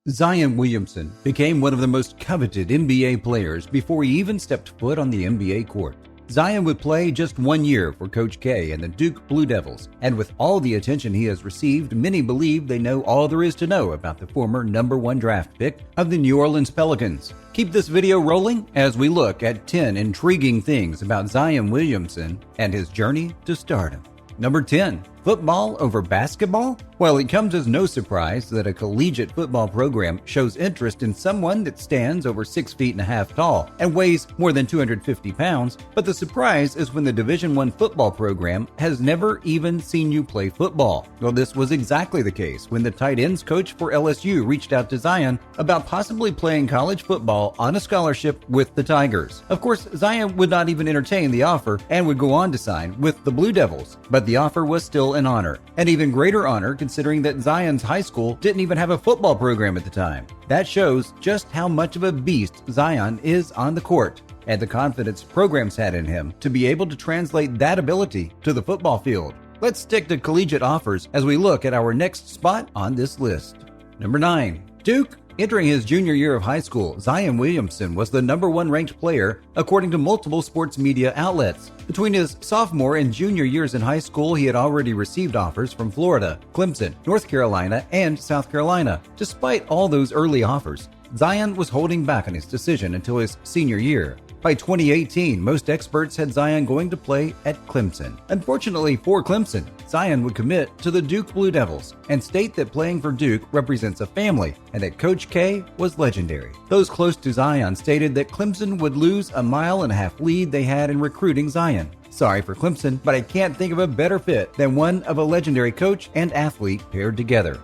Zion Williamson became one of the most coveted NBA players before he even stepped foot on the NBA court. Zion would play just 1 year for Coach K and the Duke Blue Devils, and with all the attention he has received, many believe they know all there is to know about the former #1 draft pick of the New Orleans Pelicans. Keep this video rolling as we look at 10 intriguing things about Zion Williamson and his journey to stardom. Number 10. Football over basketball? Well, it comes as no surprise that a collegiate football program shows interest in someone that stands over 6'1.5 feet tall and weighs more than 250 pounds, but the surprise is when the Division I football program has never even seen you play football. Well, this was exactly the case when the tight ends coach for LSU reached out to Zion about possibly playing college football on a scholarship with the Tigers. Of course, Zion would not even entertain the offer and would go on to sign with the Blue Devils, but the offer was still an honor. An even greater honor considering that Zion's high school didn't even have a football program at the time. That shows just how much of a beast Zion is on the court and the confidence programs had in him to be able to translate that ability to the football field. Let's stick to collegiate offers as we look at our next spot on this list. Number 9. Duke. Entering his junior year of high school, Zion Williamson was the #1 ranked player according to multiple sports media outlets. Between his sophomore and junior years in high school, he had already received offers from Florida, Clemson, North Carolina, and South Carolina. Despite all those early offers, Zion was holding back on his decision until his senior year. By 2018, most experts had Zion going to play at Clemson. Unfortunately for Clemson, Zion would commit to the Duke Blue Devils and state that playing for Duke represents a family and that Coach K was legendary. Those close to Zion stated that Clemson would lose a 1.5-mile lead they had in recruiting Zion. Sorry for Clemson, but I can't think of a better fit than one of a legendary coach and athlete paired together.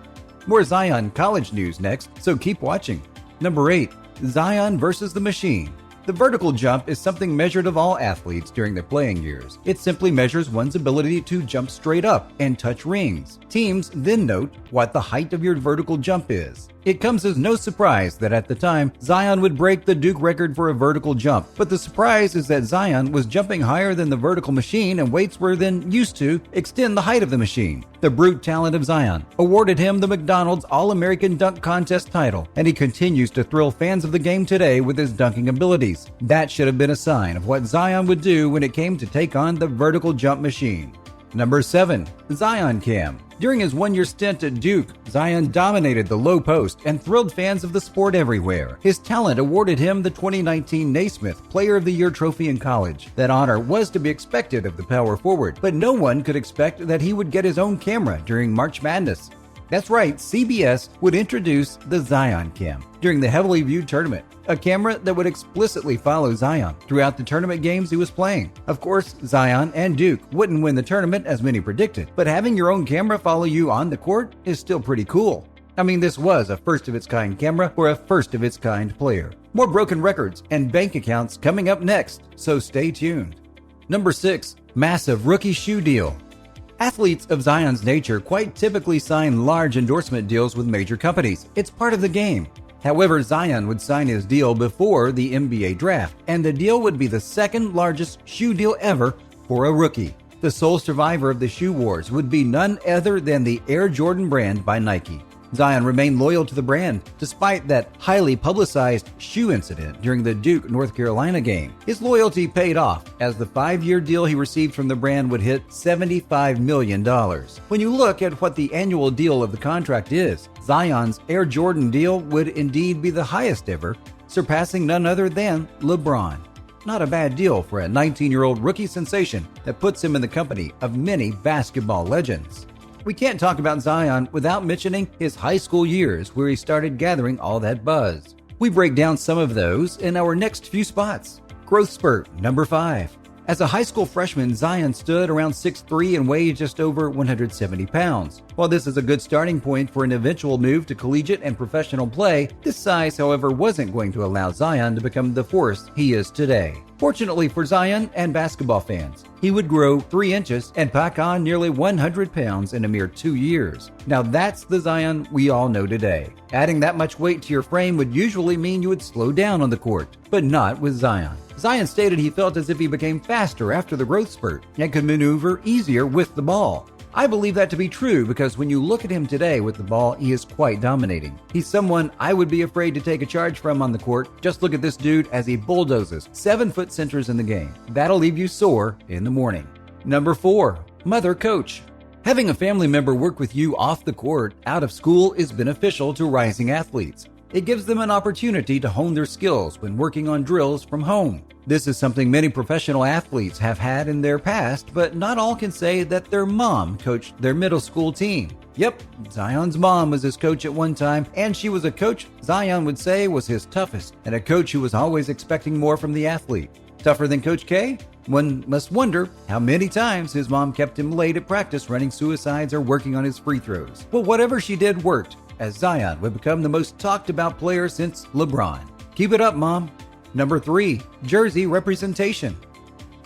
More Zion college news next, so keep watching. Number 8. Zion versus the Machine. The vertical jump is something measured of all athletes during their playing years. It simply measures one's ability to jump straight up and touch rings. Teams then note what the height of your vertical jump is. It comes as no surprise that at the time, Zion would break the Duke record for a vertical jump. But the surprise is that Zion was jumping higher than the vertical machine, and weights were then used to extend the height of the machine. The brute talent of Zion awarded him the McDonald's All-American Dunk Contest title, and he continues to thrill fans of the game today with his dunking abilities. That should have been a sign of what Zion would do when it came to take on the vertical jump machine. Number 7. Zion Cam. During his 1-year stint at Duke, Zion dominated the low post and thrilled fans of the sport everywhere. His talent awarded him the 2019 Naismith Player of the Year trophy in college. That honor was to be expected of the power forward, but no one could expect that he would get his own camera during March Madness. That's right, CBS would introduce the Zion Cam during the heavily viewed tournament, a camera that would explicitly follow Zion throughout the tournament games he was playing. Of course, Zion and Duke wouldn't win the tournament as many predicted, but having your own camera follow you on the court is still pretty cool. I mean, this was a first-of-its-kind camera for a first-of-its-kind player. More broken records and bank accounts coming up next, so stay tuned. Number 6. Massive rookie shoe deal. Athletes of Zion's nature quite typically sign large endorsement deals with major companies. It's part of the game. However, Zion would sign his deal before the NBA draft, and the deal would be the second largest shoe deal ever for a rookie. The sole survivor of the shoe wars would be none other than the Air Jordan brand by Nike. Zion remained loyal to the brand despite that highly publicized shoe incident during the Duke North Carolina game. His loyalty paid off as the 5-year deal he received from the brand would hit $75 million. When you look at what the annual deal of the contract is, Zion's Air Jordan deal would indeed be the highest ever, surpassing none other than LeBron. Not a bad deal for a 19-year-old rookie sensation that puts him in the company of many basketball legends. We can't talk about Zion without mentioning his high school years where he started gathering all that buzz. We break down some of those in our next few spots. Growth spurt, number 5. As a high school freshman, Zion stood around 6'3" and weighed just over 170 pounds. While this is a good starting point for an eventual move to collegiate and professional play, this size, however, wasn't going to allow Zion to become the force he is today. Fortunately for Zion and basketball fans, he would grow 3 inches and pack on nearly 100 pounds in a mere 2 years. Now that's the Zion we all know today. Adding that much weight to your frame would usually mean you would slow down on the court, but not with Zion. Zion stated he felt as if he became faster after the growth spurt and could maneuver easier with the ball. I believe that to be true because when you look at him today with the ball, he is quite dominating. He's someone I would be afraid to take a charge from on the court. Just look at this dude as he bulldozes 7-foot centers in the game. That'll leave you sore in the morning. Number 4, mother coach. Having a family member work with you off the court, out of school, is beneficial to rising athletes. It gives them an opportunity to hone their skills when working on drills from home. This is something many professional athletes have had in their past, but not all can say that their mom coached their middle school team. Yep, Zion's mom was his coach at one time, and she was a coach Zion would say was his toughest, and a coach who was always expecting more from the athlete. Tougher than Coach K? One must wonder how many times his mom kept him late at practice running suicides or working on his free throws. But whatever she did worked, as Zion would become the most talked about player since LeBron. Keep it up, Mom. Number 3, jersey representation.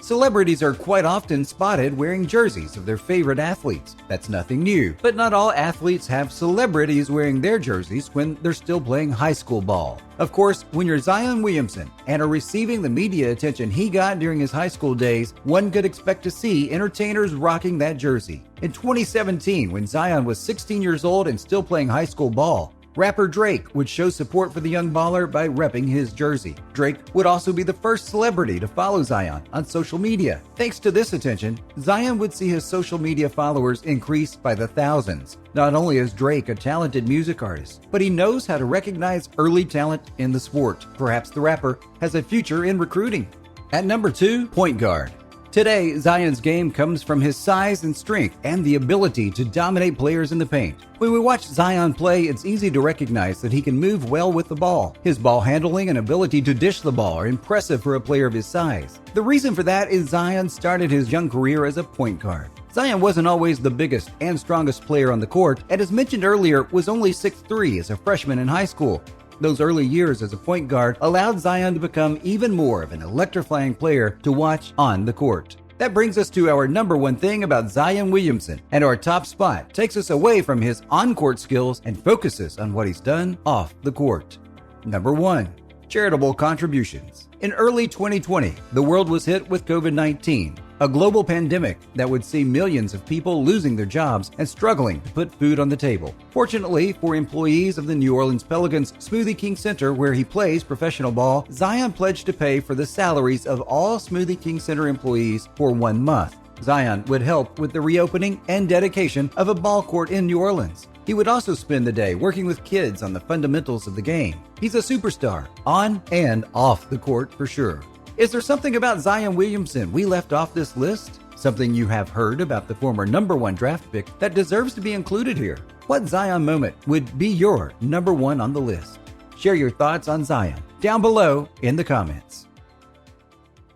Celebrities are quite often spotted wearing jerseys of their favorite athletes. That's nothing new, but not all athletes have celebrities wearing their jerseys when they're still playing high school ball. Of course, when you're Zion Williamson and are receiving the media attention he got during his high school days, one could expect to see entertainers rocking that jersey. In 2017, when Zion was 16 years old and still playing high school ball, rapper Drake would show support for the young baller by repping his jersey. Drake would also be the first celebrity to follow Zion on social media. Thanks to this attention, Zion would see his social media followers increase by the thousands. Not only is Drake a talented music artist, but he knows how to recognize early talent in the sport. Perhaps the rapper has a future in recruiting. At number 2, point guard. Today, Zion's game comes from his size and strength and the ability to dominate players in the paint. When we watch Zion play, it's easy to recognize that he can move well with the ball. His ball handling and ability to dish the ball are impressive for a player of his size. The reason for that is Zion started his young career as a point guard. Zion wasn't always the biggest and strongest player on the court, and as mentioned earlier, was only 6'3" as a freshman in high school. Those early years as a point guard allowed Zion to become even more of an electrifying player to watch on the court. That brings us to our number 1 thing about Zion Williamson, and our top spot takes us away from his on-court skills and focuses on what he's done off the court. Number 1, charitable contributions. In early 2020, the world was hit with COVID-19, a global pandemic that would see millions of people losing their jobs and struggling to put food on the table. Fortunately for employees of the New Orleans Pelicans Smoothie King Center, where he plays professional ball, Zion pledged to pay for the salaries of all Smoothie King Center employees for 1 month. Zion would help with the reopening and dedication of a ball court in New Orleans. He would also spend the day working with kids on the fundamentals of the game. He's a superstar, on and off the court for sure. Is there something about Zion Williamson we left off this list? Something you have heard about the former number 1 draft pick that deserves to be included here? What Zion moment would be your number 1 on the list? Share your thoughts on Zion down below in the comments.